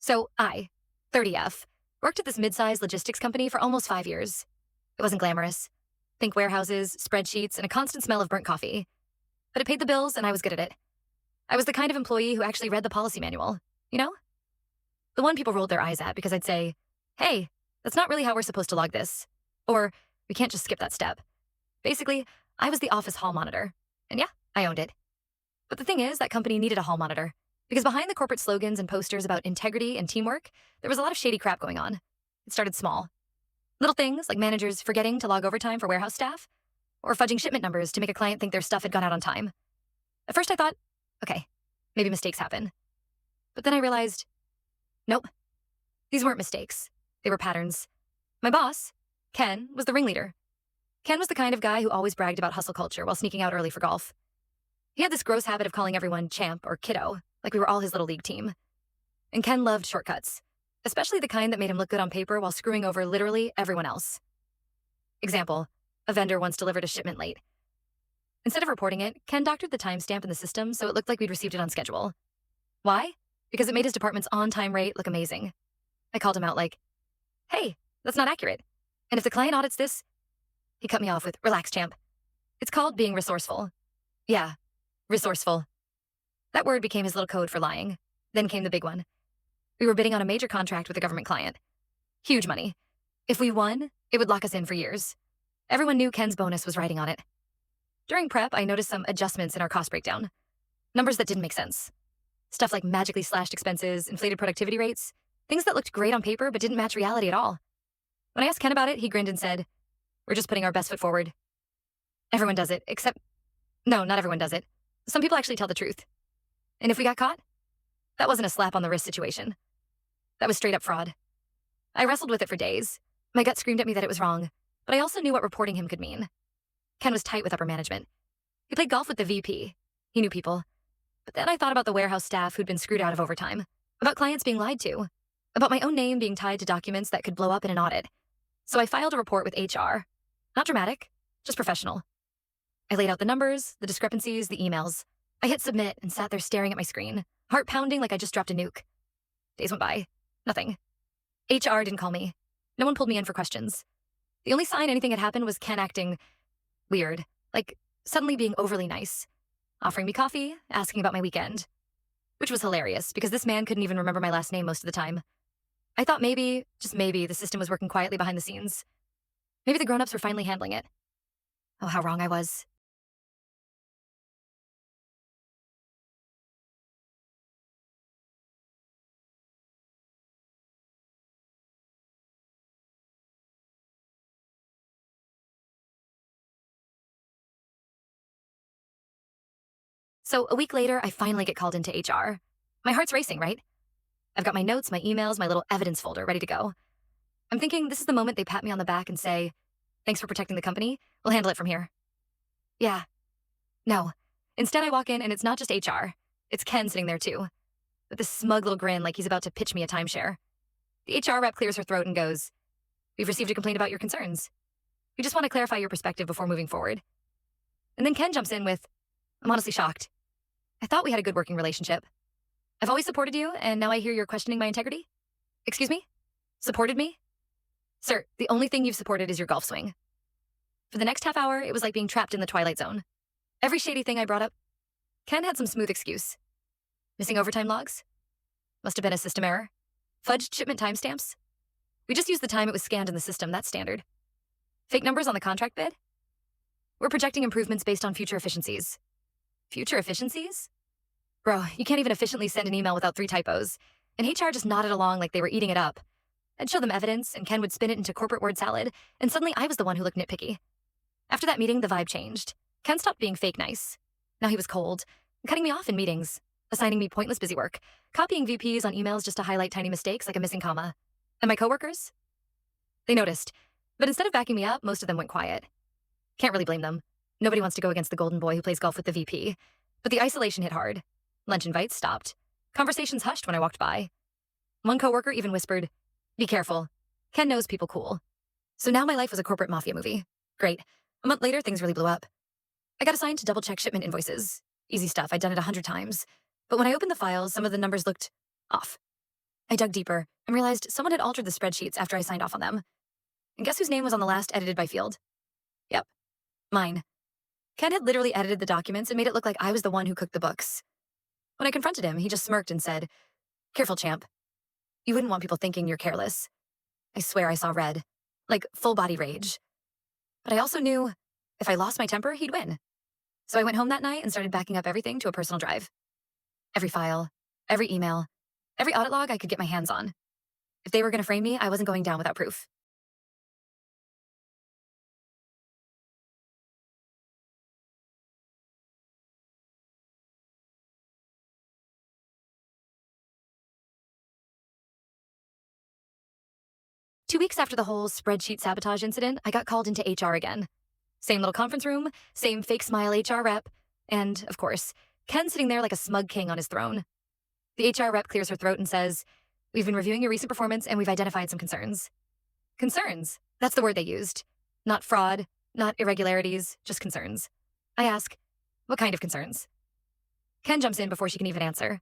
So I, 30F, worked at this mid-sized logistics company for almost 5 years. It wasn't glamorous. Think warehouses, spreadsheets, and a constant smell of burnt coffee. But it paid the bills, and I was good at it. I was the kind of employee who actually read the policy manual, you know? The one people rolled their eyes at because I'd say, hey, that's not really how we're supposed to log this. Or, we can't just skip that step. Basically, I was the office hall monitor. And yeah, I owned it. But the thing is, that company needed a hall monitor. Because behind the corporate slogans and posters about integrity and teamwork, there was a lot of shady crap going on. It started small. Little things like managers forgetting to log overtime for warehouse staff, or fudging shipment numbers to make a client think their stuff had gone out on time. At first I thought, okay, maybe mistakes happen. But then I realized, nope, these weren't mistakes. They were patterns. My boss, Ken, was the ringleader. Ken was the kind of guy who always bragged about hustle culture while sneaking out early for golf. He had this gross habit of calling everyone champ or kiddo, like we were all his little league team. And Ken loved shortcuts, especially the kind that made him look good on paper while screwing over literally everyone else. Example, a vendor once delivered a shipment late. Instead of reporting it, Ken doctored the timestamp in the system so it looked like we'd received it on schedule. Why? Because it made his department's on-time rate look amazing. I called him out like, hey, that's not accurate. And if the client audits this, he cut me off with, relax, champ. It's called being resourceful. Yeah, resourceful. That word became his little code for lying. Then came the big one. We were bidding on a major contract with a government client. Huge money. If we won, it would lock us in for years. Everyone knew Ken's bonus was riding on it. During prep, I noticed some adjustments in our cost breakdown. Numbers that didn't make sense. Stuff like magically slashed expenses, inflated productivity rates, things that looked great on paper but didn't match reality at all. When I asked Ken about it, he grinned and said, we're just putting our best foot forward. Everyone does it, except... No, not everyone does it. Some people actually tell the truth. And if we got caught? That wasn't a slap on the wrist situation. That was straight up fraud. I wrestled with it for days. My gut screamed at me that it was wrong, but I also knew what reporting him could mean. Ken was tight with upper management. He played golf with the VP. He knew people. But then I thought about the warehouse staff who'd been screwed out of overtime, about clients being lied to, about my own name being tied to documents that could blow up in an audit. So I filed a report with HR. Not dramatic, just professional. I laid out the numbers, the discrepancies, the emails. I hit submit and sat there staring at my screen, heart pounding like I just dropped a nuke. Days went by. Nothing. HR didn't call me. No one pulled me in for questions. The only sign anything had happened was Ken acting weird, like suddenly being overly nice, offering me coffee, asking about my weekend. Which was hilarious, because this man couldn't even remember my last name most of the time. I thought maybe, just maybe, the system was working quietly behind the scenes. Maybe the grown-ups were finally handling it. Oh, how wrong I was. So a week later, I finally get called into HR. My heart's racing, right? I've got my notes, my emails, my little evidence folder ready to go. I'm thinking this is the moment they pat me on the back and say, thanks for protecting the company. We'll handle it from here. Yeah. No. Instead, I walk in and it's not just HR. It's Ken sitting there too, with this smug little grin like he's about to pitch me a timeshare. The HR rep clears her throat and goes, we've received a complaint about your concerns. We just want to clarify your perspective before moving forward. And then Ken jumps in with, I'm honestly shocked. I thought we had a good working relationship. I've always supported you, and now I hear you're questioning my integrity? Excuse me? Supported me? Sir, the only thing you've supported is your golf swing. For the next half hour, it was like being trapped in the Twilight Zone. Every shady thing I brought up, Ken had some smooth excuse. Missing overtime logs? Must have been a system error. Fudged shipment timestamps? We just used the time it was scanned in the system, that's standard. Fake numbers on the contract bid? We're projecting improvements based on future efficiencies. Future efficiencies? Bro, you can't even efficiently send an email without 3 typos. And HR just nodded along like they were eating it up. I'd show them evidence, and Ken would spin it into corporate word salad, and suddenly I was the one who looked nitpicky. After that meeting, the vibe changed. Ken stopped being fake nice. Now he was cold, cutting me off in meetings, assigning me pointless busy work, copying VPs on emails just to highlight tiny mistakes like a missing comma. And my coworkers? They noticed, but instead of backing me up, most of them went quiet. Can't really blame them. Nobody wants to go against the golden boy who plays golf with the VP. But the isolation hit hard. Lunch invites stopped. Conversations hushed when I walked by. One coworker even whispered, be careful. Ken knows people cool. So now my life was a corporate mafia movie. Great. A month later, things really blew up. I got assigned to double-check shipment invoices. Easy stuff, I'd done it 100 times. But when I opened the files, some of the numbers looked off. I dug deeper and realized someone had altered the spreadsheets after I signed off on them. And guess whose name was on the last edited by field? Yep, mine. Ken had literally edited the documents and made it look like I was the one who cooked the books. When I confronted him, he just smirked and said, "Careful, champ. You wouldn't want people thinking you're careless." I swear I saw red, like full body rage. But I also knew if I lost my temper, he'd win. So I went home that night and started backing up everything to a personal drive. Every file, every email, every audit log I could get my hands on. If they were going to frame me, I wasn't going down without proof. Two weeks after the whole spreadsheet sabotage incident, I got called into HR again. Same little conference room, same fake smile HR rep, and, of course, Ken sitting there like a smug king on his throne. The HR rep clears her throat and says, "We've been reviewing your recent performance and we've identified some concerns." Concerns? That's the word they used. Not fraud, not irregularities, just concerns. I ask, "What kind of concerns?" Ken jumps in before she can even answer.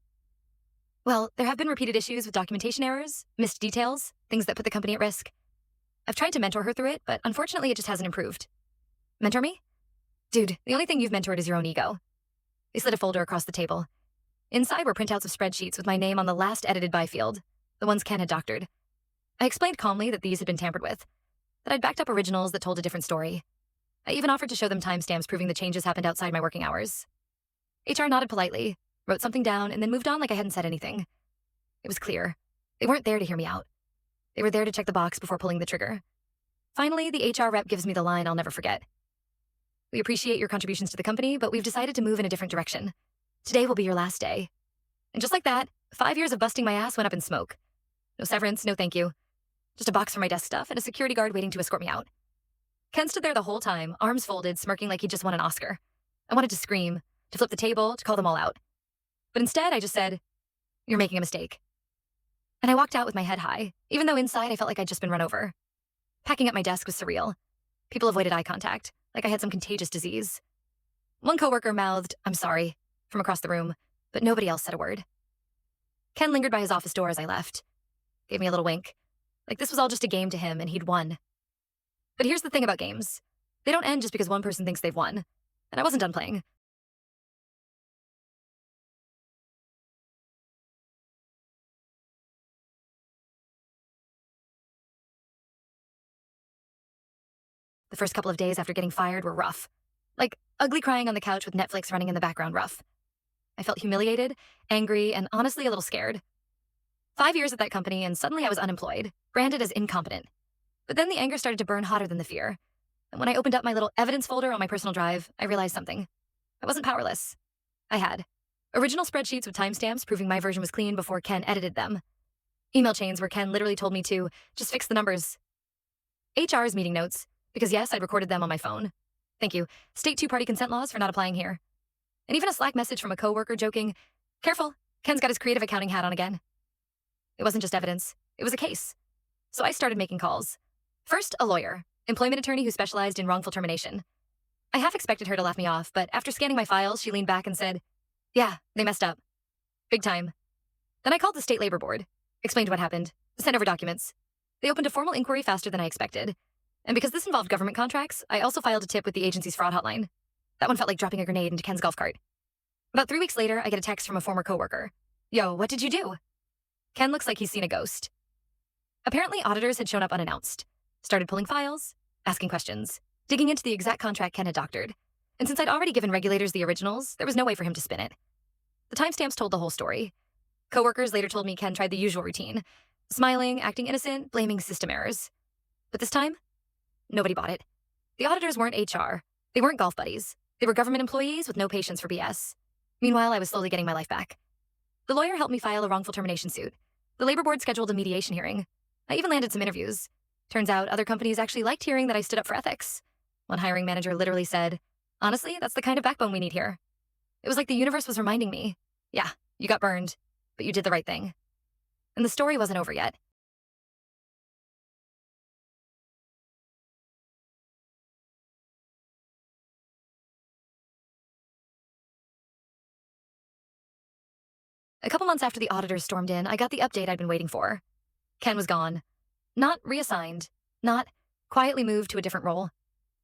"Well, there have been repeated issues with documentation errors, missed details, things that put the company at risk. I've tried to mentor her through it, but unfortunately it just hasn't improved." Mentor me? Dude, the only thing you've mentored is your own ego. They slid a folder across the table. Inside were printouts of spreadsheets with my name on the last edited by field, the ones Ken had doctored. I explained calmly that these had been tampered with, that I'd backed up originals that told a different story. I even offered to show them timestamps proving the changes happened outside my working hours. HR nodded politely, wrote something down, and then moved on like I hadn't said anything. It was clear. They weren't there to hear me out. They were there to check the box before pulling the trigger. Finally, the HR rep gives me the line I'll never forget. "We appreciate your contributions to the company, but we've decided to move in a different direction. Today will be your last day." And just like that, 5 years of busting my ass went up in smoke. No severance, no thank you. Just a box for my desk stuff and a security guard waiting to escort me out. Ken stood there the whole time, arms folded, smirking like he'd just won an Oscar. I wanted to scream, to flip the table, to call them all out. But instead, I just said, "You're making a mistake." And I walked out with my head high, even though inside I felt like I'd just been run over. Packing up my desk was surreal. People avoided eye contact, like I had some contagious disease. One coworker mouthed, "I'm sorry," from across the room, but nobody else said a word. Ken lingered by his office door as I left. Gave me a little wink, like this was all just a game to him and he'd won. But here's the thing about games. They don't end just because one person thinks they've won. And I wasn't done playing. The first couple of days after getting fired were rough. Like ugly crying on the couch with Netflix running in the background rough. I felt humiliated, angry, and honestly a little scared. 5 years at that company and suddenly I was unemployed, branded as incompetent. But then the anger started to burn hotter than the fear. And when I opened up my little evidence folder on my personal drive, I realized something. I wasn't powerless. I had original spreadsheets with timestamps proving my version was clean before Ken edited them. Email chains where Ken literally told me to just fix the numbers. HR's meeting notes, because yes, I'd recorded them on my phone. Thank you. State two-party consent laws for not applying here. And even a Slack message from a coworker joking, "Careful, Ken's got his creative accounting hat on again." It wasn't just evidence, it was a case. So I started making calls. First, a lawyer, employment attorney who specialized in wrongful termination. I half expected her to laugh me off, but after scanning my files, she leaned back and said, "Yeah, they messed up. Big time." Then I called the state labor board, explained what happened, sent over documents. They opened a formal inquiry faster than I expected. And because this involved government contracts, I also filed a tip with the agency's fraud hotline. That one felt like dropping a grenade into Ken's golf cart. About 3 weeks later, I get a text from a former coworker. "Yo, what did you do?" Ken looks like he's seen a ghost. Apparently, auditors had shown up unannounced, started pulling files, asking questions, digging into the exact contract Ken had doctored. And since I'd already given regulators the originals, there was no way for him to spin it. The timestamps told the whole story. Coworkers later told me Ken tried the usual routine, smiling, acting innocent, blaming system errors. But this time, nobody bought it. The auditors weren't HR. They weren't golf buddies. They were government employees with no patience for BS. Meanwhile, I was slowly getting my life back. The lawyer helped me file a wrongful termination suit. The labor board scheduled a mediation hearing. I even landed some interviews. Turns out other companies actually liked hearing that I stood up for ethics. One hiring manager literally said, "Honestly, that's the kind of backbone we need here." It was like the universe was reminding me, "Yeah, you got burned, but you did the right thing." And the story wasn't over yet. A couple months after the auditors stormed in, I got the update I'd been waiting for. Ken was gone. Not reassigned. Not quietly moved to a different role.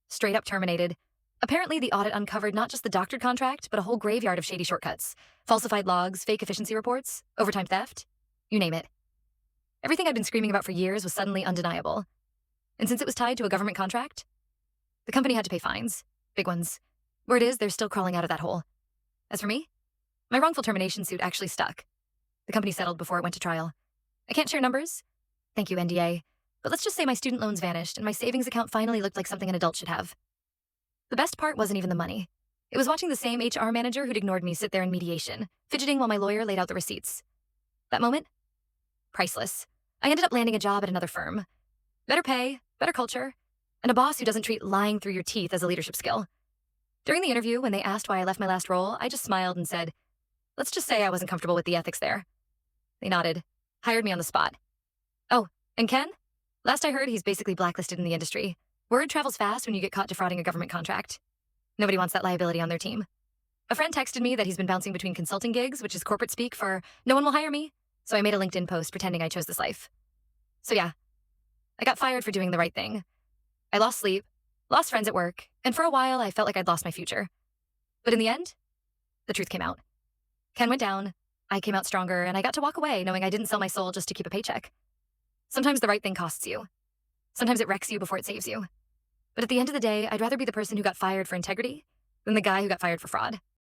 Straight up terminated. Apparently, the audit uncovered not just the doctored contract, but a whole graveyard of shady shortcuts. Falsified logs, fake efficiency reports, overtime theft. You name it. Everything I'd been screaming about for years was suddenly undeniable. And since it was tied to a government contract, the company had to pay fines. Big ones. Word is, they're still crawling out of that hole. As for me, my wrongful termination suit actually stuck. The company settled before it went to trial. I can't share numbers. Thank you, NDA. But let's just say my student loans vanished and my savings account finally looked like something an adult should have. The best part wasn't even the money. It was watching the same HR manager who'd ignored me sit there in mediation, fidgeting while my lawyer laid out the receipts. That moment? Priceless. I ended up landing a job at another firm. Better pay, better culture, and a boss who doesn't treat lying through your teeth as a leadership skill. During the interview, when they asked why I left my last role, I just smiled and said, let's just say I wasn't comfortable with the ethics there. They nodded, hired me on the spot. Oh, and Ken? Last I heard, he's basically blacklisted in the industry. Word travels fast when you get caught defrauding a government contract. Nobody wants that liability on their team. A friend texted me that he's been bouncing between consulting gigs, which is corporate speak for no one will hire me, so I made a LinkedIn post pretending I chose this life. So yeah, I got fired for doing the right thing. I lost sleep, lost friends at work, and for a while I felt like I'd lost my future. But in the end, the truth came out. Ken went down, I came out stronger, and I got to walk away knowing I didn't sell my soul just to keep a paycheck. Sometimes the right thing costs you. Sometimes it wrecks you before it saves you. But at the end of the day, I'd rather be the person who got fired for integrity than the guy who got fired for fraud.